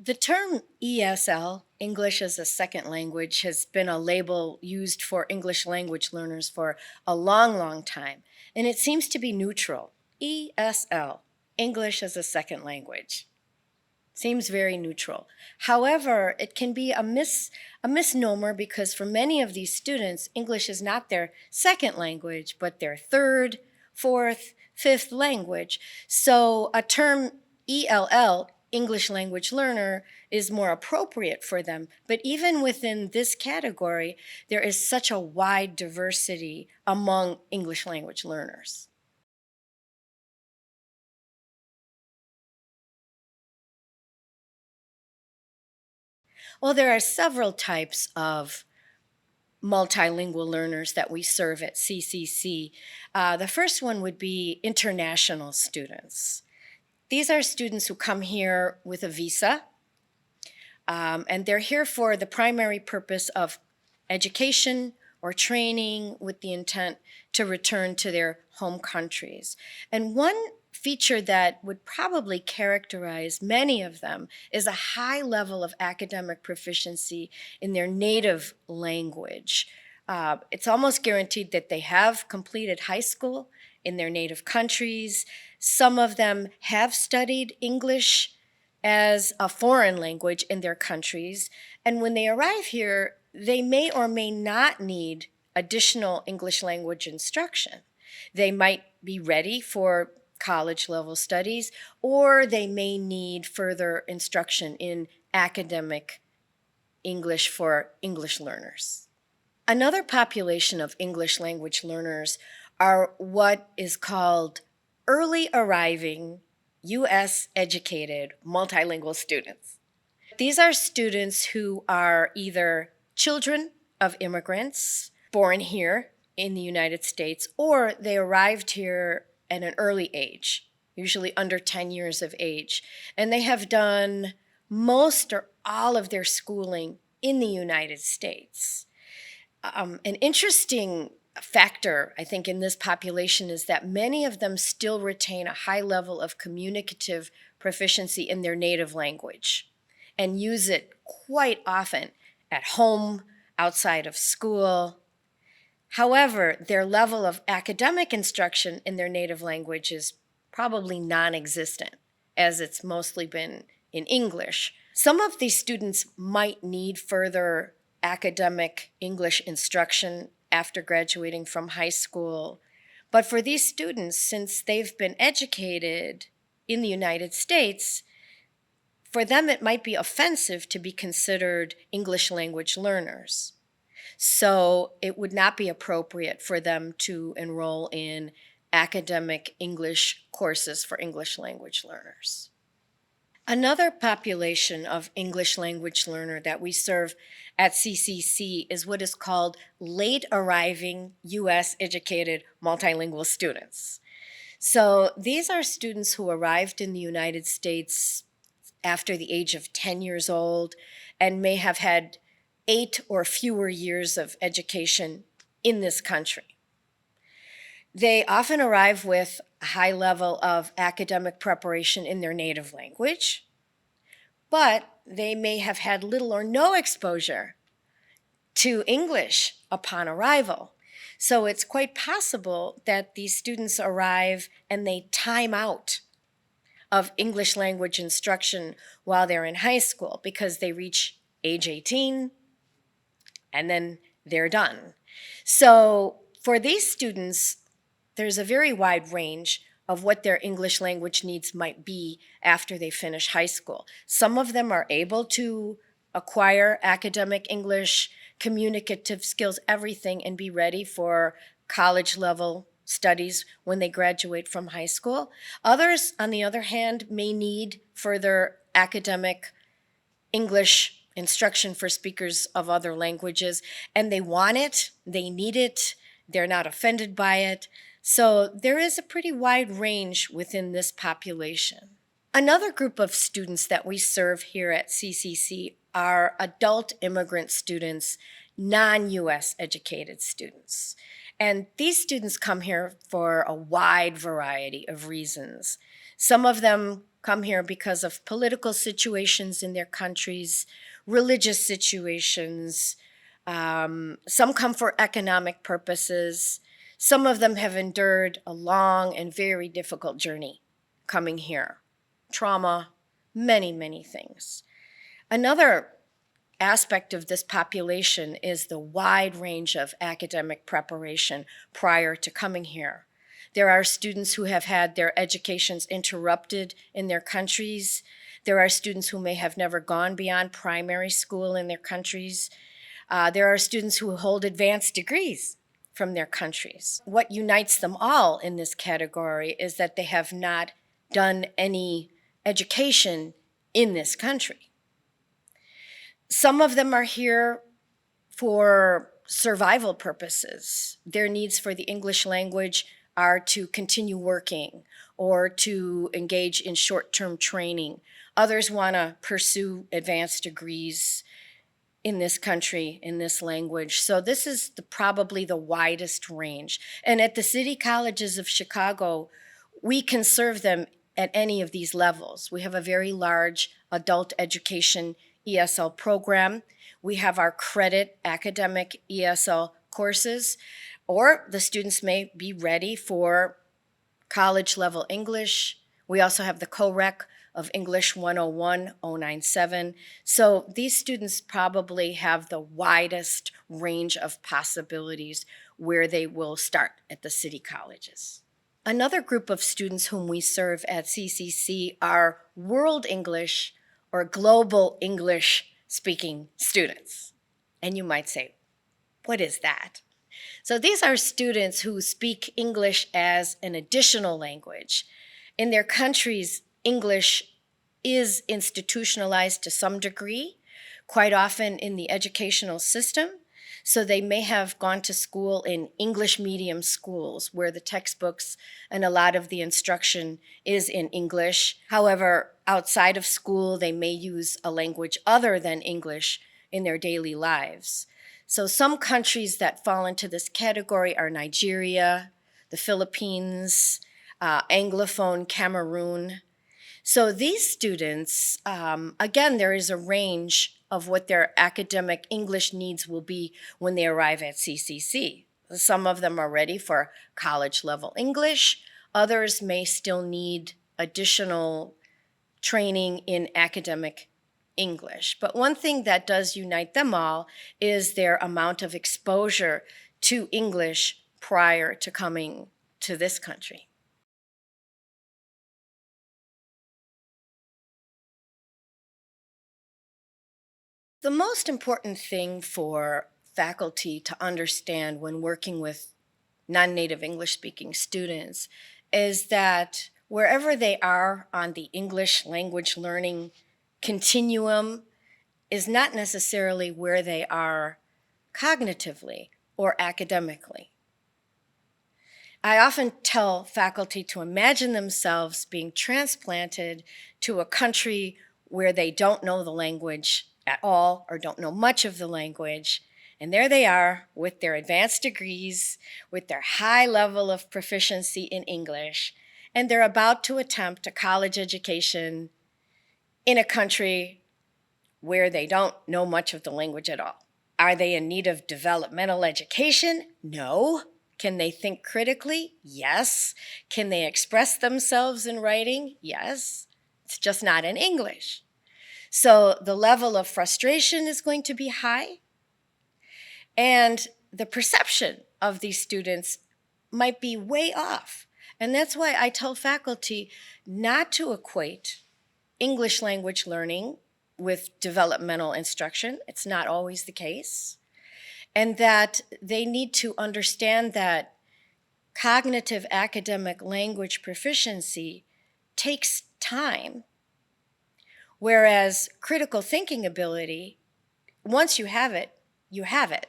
The term ESL, English as a Second Language, has been a label used for English language learners for a long, long time, and it seems to be neutral. ESL, English as a Second Language. Seems very neutral. However, it can be a misnomer because for many of these students, English is not their second language, but their third, fourth, fifth language. So a term ELL, English language learner, is more appropriate for them. But even within this category, there is such a wide diversity among English language learners. Well, there are several types of multilingual learners that we serve at CCC. The first one would be international students. These are students who come here with a visa, and they're here for the primary purpose of education or training with the intent to return to their home countries. And one feature that would probably characterize many of them is a high level of academic proficiency in their native language. It's almost guaranteed that they have completed high school in their native countries. Some of them have studied English as a foreign language in their countries, and when they arrive here, they may or may not need additional English language instruction. They might be ready for college level studies, or they may need further instruction in academic English for English learners. Another population of English language learners are what is called early arriving U.S. educated multilingual students. These are students who are either children of immigrants born here in the United States, or they arrived here at an early age, usually under 10 years of age, and they have done most or all of their schooling in the United States. An interesting factor, I think, in this population is that many of them still retain a high level of communicative proficiency in their native language and use it quite often at home, outside of school. However, their level of academic instruction in their native language is probably non-existent, as it's mostly been in English. Some of these students might need further academic English instruction after graduating from high school. But for these students, since they've been educated in the United States, for them it might be offensive to be considered English language learners. So it would not be appropriate for them to enroll in academic English courses for English language learners. Another population of English language learner that we serve at CCC is what is called late arriving U.S. educated multilingual students. So these are students who arrived in the United States after the age of 10 years old and may have had 8 or fewer years of education in this country. They often arrive with a high level of academic preparation in their native language, but they may have had little or no exposure to English upon arrival. So it's quite possible that these students arrive and they time out of English language instruction while they're in high school because they reach age 18 and then they're done. So for these students, there's a very wide range of what their English language needs might be after they finish high school. Some of them are able to acquire academic English, communicative skills, everything, and be ready for college level studies when they graduate from high school. Others, on the other hand, may need further academic English instruction for speakers of other languages, and they want it, they need it, they're not offended by it. So there is a pretty wide range within this population. Another group of students that we serve here at CCC are adult immigrant students, non-US educated students. And these students come here for a wide variety of reasons. Some of them come here because of political situations in their countries, religious situations. Some come for economic purposes. Some of them have endured a long and very difficult journey coming here. Trauma, many, many things. Another aspect of this population is the wide range of academic preparation prior to coming here. There are students who have had their educations interrupted in their countries. There are students who may have never gone beyond primary school in their countries. There are students who hold advanced degrees from their countries. What unites them all in this category is that they have not done any education in this country. Some of them are here for survival purposes. Their needs for the English language are to continue working or to engage in short-term training. Others want to pursue advanced degrees in this country, in this language. So this is probably the widest range. And at the City Colleges of Chicago, we can serve them at any of these levels. We have a very large adult education ESL program. We have our credit academic ESL courses, or the students may be ready for college level English. We also have the CoREC of English 101, 097. So these students probably have the widest range of possibilities where they will start at the city colleges. Another group of students whom we serve at CCC are World English or Global English speaking students. And you might say, what is that? So these are students who speak English as an additional language. In their countries, English is institutionalized to some degree, quite often in the educational system. So they may have gone to school in English medium schools where the textbooks and a lot of the instruction is in English. However, outside of school, they may use a language other than English in their daily lives. So some countries that fall into this category are Nigeria, the Philippines, Anglophone Cameroon. So these students, again, there is a range of what their academic English needs will be when they arrive at CCC. Some of them are ready for college level English. Others may still need additional training in academic English. But one thing that does unite them all is their amount of exposure to English prior to coming to this country. The most important thing for faculty to understand when working with non-native English-speaking students is that wherever they are on the English language learning continuum is not necessarily where they are cognitively or academically. I often tell faculty to imagine themselves being transplanted to a country where they don't know the language at all or don't know much of the language. And there they are with their advanced degrees, with their high level of proficiency in English, and they're about to attempt a college education in a country where they don't know much of the language at all. Are they in need of developmental education? No. Can they think critically? Yes. Can they express themselves in writing? Yes. It's just not in English. So the level of frustration is going to be high, and the perception of these students might be way off. And that's why I tell faculty not to equate English language learning with developmental instruction. It's not always the case. And that they need to understand that cognitive academic language proficiency takes time, whereas critical thinking ability, once you have it, you have it.